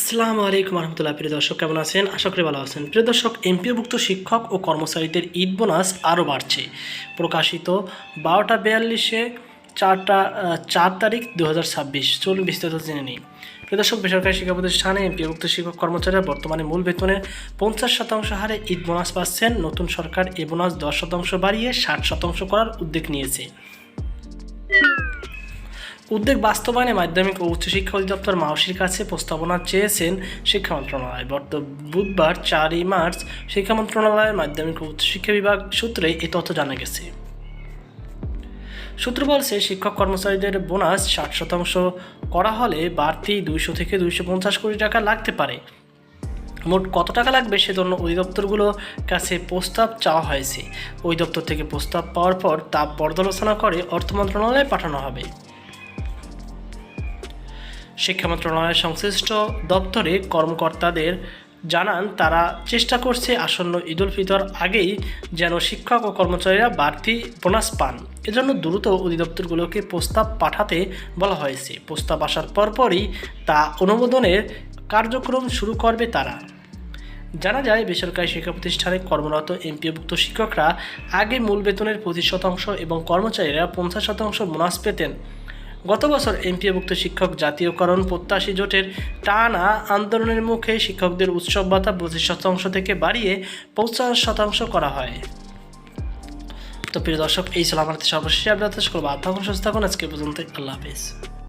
আসসালামু আলাইকুম রহমতুল্লাহ। প্রিয় দর্শক, কেমন আছেন? আশা করি ভালো আছেন। প্রিয় দর্শক, এমপিওভুক্ত শিক্ষক ও কর্মচারীদের ঈদ বোনাস আরও বাড়ছে। প্রকাশিত 12:42 4 তারিখ 2026। চলুন বিস্তারিত জেনে নিই। প্রিয় দর্শক, বেসরকারি শিক্ষা প্রতিষ্ঠানে এমপিওভুক্ত শিক্ষক কর্মচারীরা বর্তমানে মূল বেতনের 50% হারে ঈদ বোনাস পাচ্ছেন। নতুন সরকার এই বোনাস 10% বাড়িয়ে 60% করার উদ্যোগ নিয়েছে। উদ্যোগ বাস্তবায়নে মাধ্যমিক ও উচ্চশিক্ষা অধিদপ্তর মাওসির কাছে প্রস্তাবনা চেয়েছেন শিক্ষা মন্ত্রণালয়। বুধবার 4 মার্চ শিক্ষা মন্ত্রণালয়ের মাধ্যমিক ও উচ্চশিক্ষা বিভাগ সূত্রে এই তথ্য জানা গেছে। সূত্র বলছে, শিক্ষক কর্মচারীদের বোনাস 60% করা হলে বাড়তি 200 থেকে 250 কোটি টাকা লাগতে পারে। মোট কত টাকা লাগবে সেজন্য অধিদপ্তরগুলোর কাছে প্রস্তাব চাওয়া হয়েছে। অধিদপ্তর থেকে প্রস্তাব পাওয়ার পর তা পর্যালোচনা করে অর্থ মন্ত্রণালয়ে পাঠানো হবে। শিক্ষা মন্ত্রণালয়ের সংশ্লিষ্ট দপ্তরে কর্মকর্তাদের জানান, তারা চেষ্টা করছে আসন্ন ঈদ উল ফিতর আগেই যেন শিক্ষক ও কর্মচারীরা বাড়তি বোনাস পান। এজন্য দ্রুত অধিদপ্তরগুলোকে প্রস্তাব পাঠাতে বলা হয়েছে। প্রস্তাব আসার পরপরই তা অনুমোদনের কার্যক্রম শুরু করবে তারা। জানা যায়, বেসরকারি শিক্ষা প্রতিষ্ঠানে কর্মরত এমপিওভুক্ত শিক্ষকরা আগে মূল বেতনের 25% এবং কর্মচারীরা 50% বোনাস পেতেন। গত বছর এমপিওভুক্ত শিক্ষক জাতীয়করণ প্রত্যাশী জোটের টানা আন্দোলনের মুখে শিক্ষকদের উৎসব ভাতা 25% থেকে বাড়িয়ে 50% করা হয়। তো প্রিয় দর্শক, এই ছিল আমাদের সর্বশেষ আপডেট। আজকে পর্যন্ত। আল্লাহ হাফেজ।